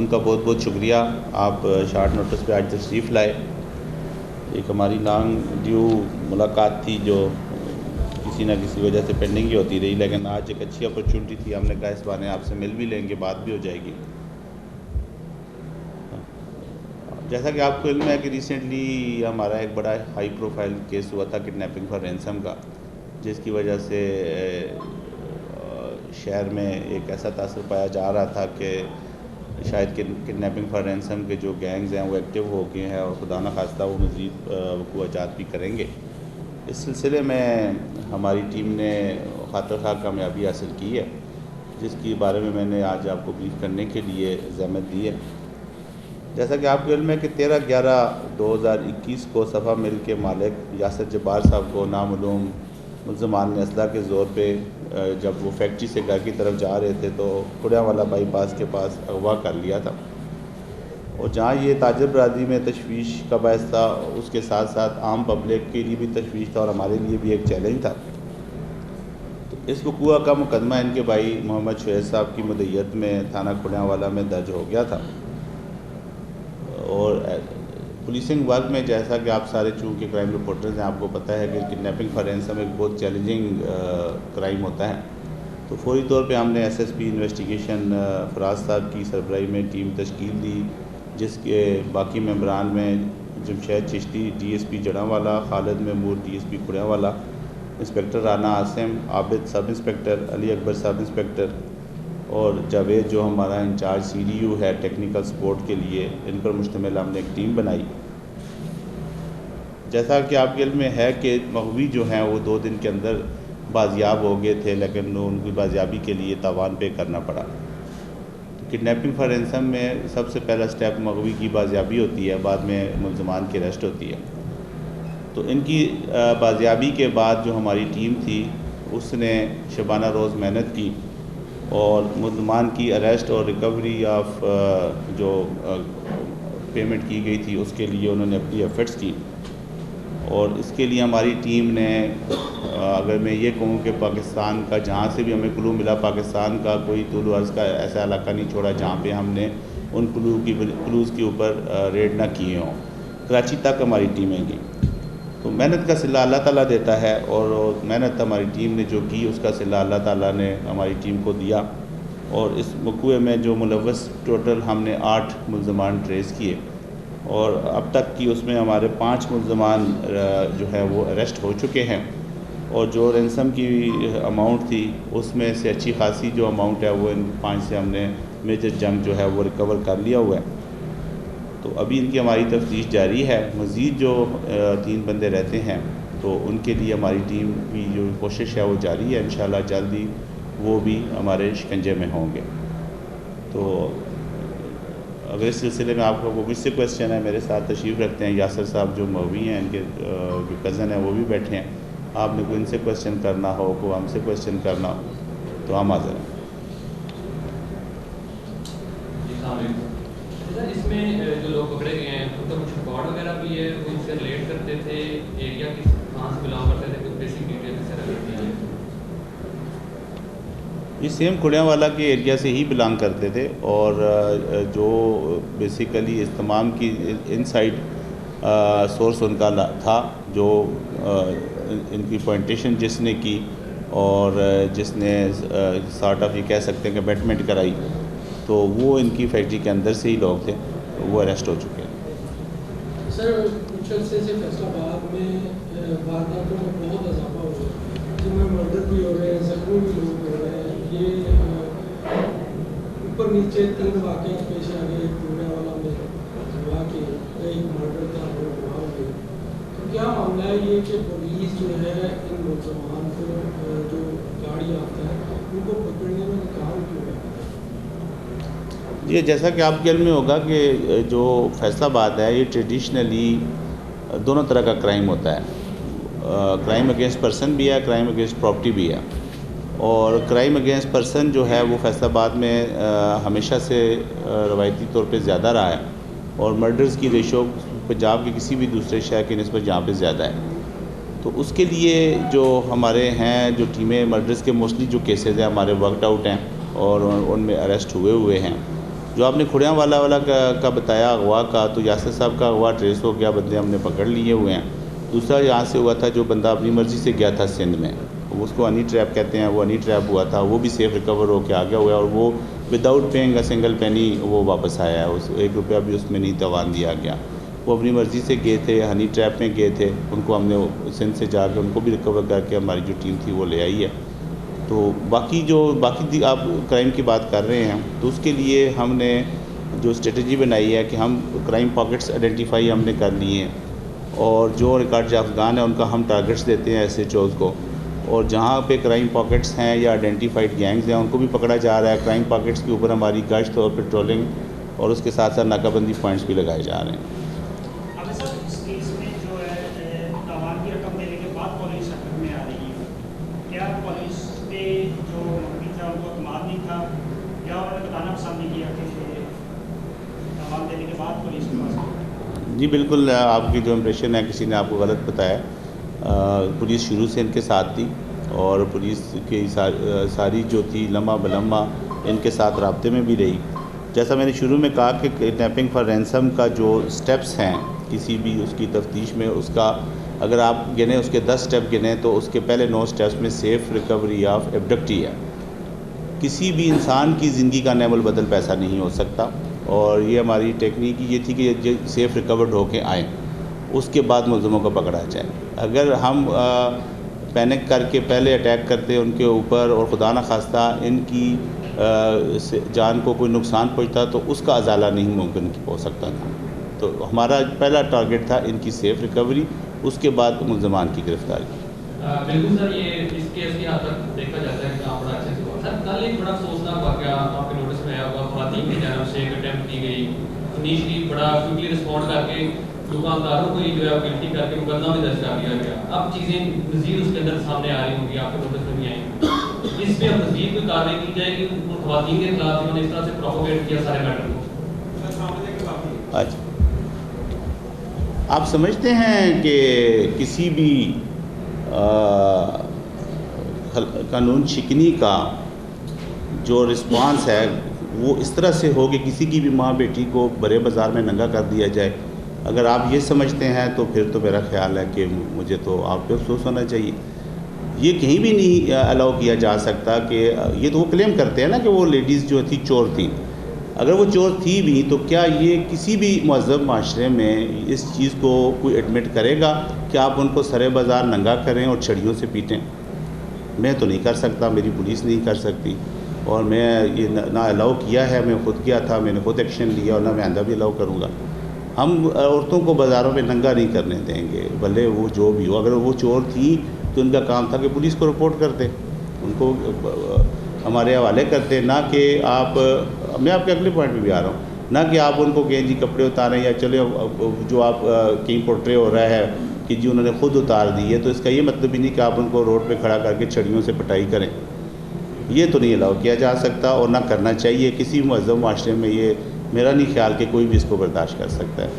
ان کا بہت بہت شکریہ، آپ شارٹ نوٹس پہ آج تشریف لائے۔ ایک ہماری لانگ ڈیو ملاقات تھی جو کسی نہ کسی وجہ سے پینڈنگ ہی ہوتی رہی، لیکن آج ایک اچھی اپرچونٹی تھی، ہم نے کہا اس بہانے آپ سے مل بھی لیں گے، بات بھی ہو جائے گی۔ جیسا کہ آپ کو علم ہے کہ ریسنٹلی ہمارا ایک بڑا ہائی پروفائل کیس ہوا تھا کڈنیپنگ فار رینسم کا، جس کی وجہ سے شہر میں ایک ایسا تاثر پایا جا رہا تھا کہ شاید کڈنیپنگ فار رینسم کے جو گینگز ہیں وہ ایکٹیو ہو گئے ہیں اور خدا نخواستہ وہ مزید وقوعات بھی کریں گے۔ اس سلسلے میں ہماری ٹیم نے خاطر خواہ کامیابی حاصل کی ہے، جس کے بارے میں نے آج آپ کو بریف کرنے کے لیے زحمت دی ہے۔ جیسا کہ آپ کو علم ہے کہ 13/11/2021 کو صفا مل کے مالک یاسر جبار صاحب کو نامعلوم ملزمان نے اسلحہ کے زور پہ جب وہ فیکٹری سے گھر کی طرف جا رہے تھے تو کھڑیاں والا بائی پاس کے پاس اغوا کر لیا تھا، اور جہاں یہ تاجر برادری میں تشویش کا باعث تھا، اس کے ساتھ ساتھ عام پبلک کے لیے بھی تشویش تھا اور ہمارے لیے بھی ایک چیلنج تھا۔ تو اس وقوع کا مقدمہ ان کے بھائی محمد شعیب صاحب کی مدعیت میں تھانہ کھڑیاں والا میں درج ہو گیا تھا، اور پولیسنگ ورک میں جیسا کہ آپ سارے چونکہ کرائم رپورٹرز ہیں، آپ کو پتہ ہے کہ کڈنیپنگ فار رینسم ایک بہت چیلنجنگ کرائم ہوتا ہے۔ تو فوری طور پہ ہم نے ایس ایس پی انویسٹیگیشن فراز صاحب کی سربراہی میں ٹیم تشکیل دی، جس کے باقی ممبران میں Jamshed Chishti D S P Jaran Khalid Mahmood D S P Kharianwala, inspector Rana Asim, Abid sub inspector, Ali Akbar sub inspector, اور جاوید جو ہمارا انچارج سی ڈی یو ہے ٹیکنیکل سپورٹ کے لیے، ان پر مشتمل ہم نے ایک ٹیم بنائی۔ جیسا کہ آپ کے علم میں ہے کہ مغوی جو ہیں وہ 2 دن کے اندر بازیاب ہو گئے تھے، لیکن ان کی بازیابی کے لیے تاوان پے کرنا پڑا۔ کڈنیپنگ فار رینسم میں سب سے پہلا سٹیپ مغوی کی بازیابی ہوتی ہے، بعد میں ملزمان کی اریسٹ ہوتی ہے۔ تو ان کی بازیابی کے بعد جو ہماری ٹیم تھی اس نے شبانہ روز محنت کی، اور ملزمان کی اریسٹ اور ریکوری آف جو پیمنٹ کی گئی تھی اس کے لیے انہوں نے اپنی ایفرٹس کی، اور اس کے لیے ہماری ٹیم نے اگر میں یہ کہوں کہ پاکستان کا جہاں سے بھی ہمیں کلو ملا، پاکستان کا کوئی طول و عرض کا ایسا علاقہ نہیں چھوڑا جہاں پہ ہم نے ان کلوز کے اوپر ریڈ نہ کیے ہوں۔ کراچی تک ہماری ٹیمیں گئیں۔ تو محنت کا صلہ اللہ تعالیٰ دیتا ہے، اور محنت ہماری ٹیم نے جو کی اس کا صلہ اللہ تعالیٰ نے ہماری ٹیم کو دیا، اور اس وقوع میں جو ملوث ٹوٹل ہم نے 8 ملزمان ٹریس کیے، اور اب تک کی اس میں ہمارے 5 ملزمان جو ہے وہ اریسٹ ہو چکے ہیں، اور جو رینسم کی اماؤنٹ تھی اس میں سے اچھی خاصی جو اماؤنٹ ہے وہ ان 5 سے ہم نے میجر جنگ جو ہے وہ ریکور کر لیا ہوا ہے۔ تو ابھی ان کی ہماری تفتیش جاری ہے، مزید جو 3 بندے رہتے ہیں تو ان کے لیے ہماری ٹیم کی جو کوشش ہے وہ جاری ہے، انشاءاللہ جلدی وہ بھی ہمارے شکنجے میں ہوں گے۔ تو اگر اس سلسلے میں آپ کو کوئی سے کویسچن ہے، میرے ساتھ تشریف رکھتے ہیں یاسر صاحب جو مغوی ہیں، ان کے جو کزن ہیں وہ بھی بیٹھے ہیں، آپ نے کوئی ان سے کویسچن کرنا ہو، کوئی ہم سے کویسچن کرنا ہو تو ہم حاضر ہیں۔ اس میں جو لوگ پکڑے گئے ہیں ان کا کچھ ریکارڈ وغیرہ بھی ہے، وہ ان سے ریلیٹ کرتے تھے، ایریا کہاں سے بلانگ کرتے تھے، کچھ بیسک ڈیٹیل سے رکھتے ہیں؟ یہ سیم کھڑیاں والا کے ایریا سے ہی بلانگ کرتے تھے، اور جو بیسیکلی اس تمام کی ان سائڈ سورس ان کا تھا، جو ان کی پوائنٹیشن جس نے کی اور جس نے سارٹ آف یہ کہہ سکتے ہیں کہ بیٹمنٹ کرائی، تو وہ ان کی فیکٹری کے اندر سے ہی لوگ تھے، وہ اریسٹ ہو چکے ہیں۔ سر کچھ عرصے سے فیصل آباد میں وارداتوں میں بہت اضافہ ہو رہا ہے، جن میں مرڈر بھی ہو رہے ہیں، زخمی بھی لوگ ہو رہے ہیں، یہ اوپر نیچے تین واقعات پیش آ گئے، پورے والا میں ہوا کہ ایک مرڈر کا ہوا ہو گیا۔ تو کیا معاملہ ہے یہ کہ پولیس جو ہے ان ملزمان کو جو گاڑی آتا ہے ان کو پکڑنے میں ناکام کیوں ہے؟ یہ جیسا کہ آپ کے علم میں ہوگا کہ جو فیصل آباد ہے یہ ٹریڈیشنلی دونوں طرح کا کرائم ہوتا ہے، کرائم اگینسٹ پرسن بھی ہے، کرائم اگینسٹ پراپرٹی بھی ہے، اور کرائم اگینسٹ پرسن جو ہے وہ فیصل آباد میں ہمیشہ سے روایتی طور پہ زیادہ رہا ہے، اور مرڈرز کی ریشو پنجاب کے کسی بھی دوسرے شہر کی نسبت یہاں پہ زیادہ ہے۔ تو اس کے لیے جو ہمارے ہیں جو ٹیمیں مرڈرز کے موسٹلی جو کیسز ہیں ہمارے ورکڈ آؤٹ ہیں اور ان میں اریسٹ ہوئے ہیں، جو آپ نے کھڑیاں والا کا بتایا اغوا کا، تو یاسر صاحب کا اغوا ٹریس ہو گیا، بندے ہم نے پکڑ لیے ہوئے ہیں۔ دوسرا یہاں سے ہوا تھا جو بندہ اپنی مرضی سے گیا تھا سندھ میں، اس کو ہنی ٹریپ کہتے ہیں، وہ ہنی ٹریپ ہوا تھا، وہ بھی سیف ریکور ہو کے آ گیا ہوا ہے، اور وہ without paying a single penny وہ واپس آیا ہے، اس 1 روپیہ بھی اس میں نہیں تاوان دیا گیا۔ وہ اپنی مرضی سے گئے تھے، ہنی ٹریپ میں گئے تھے، ان کو ہم نے سندھ سے جا کے ان کو بھی ریکور کر کے ہماری جو ٹیم تھی وہ لے آئی ہے۔ تو باقی آپ کرائم کی بات کر رہے ہیں، تو اس کے لیے ہم نے جو اسٹریٹجی بنائی ہے کہ ہم کرائم پاکٹس آئیڈینٹیفائی ہم نے کر لیے ہیں، اور جو ریکارڈ افغان ہیں ان کا ہم ٹارگٹس دیتے ہیں SHOs کو، اور جہاں پہ کرائم پاکٹس ہیں یا آئیڈینٹیفائڈ گینگز ہیں ان کو بھی پکڑا جا رہا ہے۔ کرائم پاکٹس کے اوپر ہماری گشت اور پیٹرولنگ اور اس کے ساتھ ساتھ ناکہ بندی پوائنٹس بھی لگائے جا رہے ہیں۔ اس کیس میں جو ہے تاوان کی رقم دینے کے بعد پولیس حرکت میں آ رہی ہے، کیا پولیس پہ جو مقبول تھا ان کو اعتماد نہیں تھا، یا انہوں نے بتانا پسند نہیں کیا کہ تاوان دینے کے بعد پولیس کے پاس؟ جی بالکل، آپ کی جو امپریشن ہے کسی نے آپ کو غلط بتایا۔ پولیس شروع سے ان کے ساتھ تھی، اور پولیس کی ساری جو تھی لمحہ بلمحہ ان کے ساتھ رابطے میں بھی رہی۔ جیسا میں نے شروع میں کہا کہ کڈنیپنگ فار رینسم کا جو سٹیپس ہیں کسی بھی اس کی تفتیش میں، اس کا اگر آپ گنیں اس کے 10 سٹیپ گنیں تو اس کے پہلے 9 سٹیپس میں سیف ریکوری آف ایبڈکٹی ہے۔ کسی بھی انسان کی زندگی کا نعم البدل پیسہ نہیں ہو سکتا، اور یہ ہماری ٹیکنیک یہ تھی کہ یہ سیف ریکورڈ ہو کے آئیں، اس کے بعد ملزموں کو پکڑا جائے۔ اگر ہم پینک کر کے پہلے اٹیک کرتے ان کے اوپر اور خدا نخواستہ ان کی جان کو کوئی نقصان پہنچتا تو اس کا ازالہ نہیں ممکن ہو سکتا تھا۔ تو ہمارا پہلا ٹارگٹ تھا ان کی سیف ریکوری، اس کے بعد ملزمان کی گرفتاری۔ بالکل سر، یہ اس کیس کی حد تک دیکھا جاتا ہے کہ آپ بڑا اچھے سے ہوا سر۔ کل ایک بڑا افسوسناک واقعہ آپ کے نوٹس میں آیا ہوا، خواتین کی جانب سے ایک اٹیمپٹ کی گئی، انیشلی بڑا کوئکلی رسپونڈ کر کے دکانداروں کو ہی جو ہے گرفتی کر کے مقدمہ بھی درج کر دیا گیا۔ اب چیزیں مزید اس کے اندر سامنے آ رہی ہوں گی، آپ کے نوٹس میں بھی آئیں گی، اس پہ اب مزید کوئی کارروائی کی جائے کہ ان خواتین کے خلاف جنہوں نے اس طرح سے پروپوگیٹ کیا سارے میٹر کو؟ اچھا، آپ سمجھتے ہیں کہ کسی بھی قانون شکنی کا جو رسپانس ہے وہ اس طرح سے ہو کہ کسی کی بھی ماں بیٹی کو برے بازار میں ننگا کر دیا جائے؟ اگر آپ یہ سمجھتے ہیں تو پھر تو میرا خیال ہے کہ مجھے تو آپ پہ افسوس ہونا چاہیے۔ یہ کہیں بھی نہیں الاؤ کیا جا سکتا کہ یہ تو وہ کلیم کرتے ہیں نا کہ وہ لیڈیز جو تھی چور تھیں۔ اگر وہ چور تھی بھی تو کیا یہ کسی بھی مہذب معاشرے میں اس چیز کو کوئی ایڈمٹ کرے گا کہ آپ ان کو سرے بازار ننگا کریں اور چھڑیوں سے پیٹیں؟ میں تو نہیں کر سکتا، میری پولیس نہیں کر سکتی، اور میں یہ نہ الاؤ کیا ہے، میں خود کیا تھا، میں نے خود ایکشن لیا، اور نہ میں آئندہ بھی الاؤ کروں گا۔ ہم عورتوں کو بازاروں میں ننگا نہیں کرنے دیں گے، بھلے وہ جو بھی ہو۔ اگر وہ چور تھی تو ان کا کام تھا کہ پولیس کو رپورٹ کرتے، ان کو ہمارے حوالے کرتے، نہ کہ آپ، میں آپ کے اگلے پوائنٹ پہ بھی آ رہا ہوں، نہ کہ آپ ان کو کہیں جی کپڑے اتاریں، یا چلے جو آپ کہیں پورٹرے ہو رہا ہے کہ جی انہوں نے خود اتار دی ہے، تو اس کا یہ مطلب ہی نہیں کہ آپ ان کو روڈ پہ کھڑا کر کے چھڑیوں سے پٹائی کریں۔ یہ تو نہیں الاؤ کیا جا سکتا، اور نہ کرنا چاہیے کسی مہذب معاشرے میں۔ یہ میرا نہیں خیال کہ کوئی بھی اس کو برداشت کر سکتا ہے۔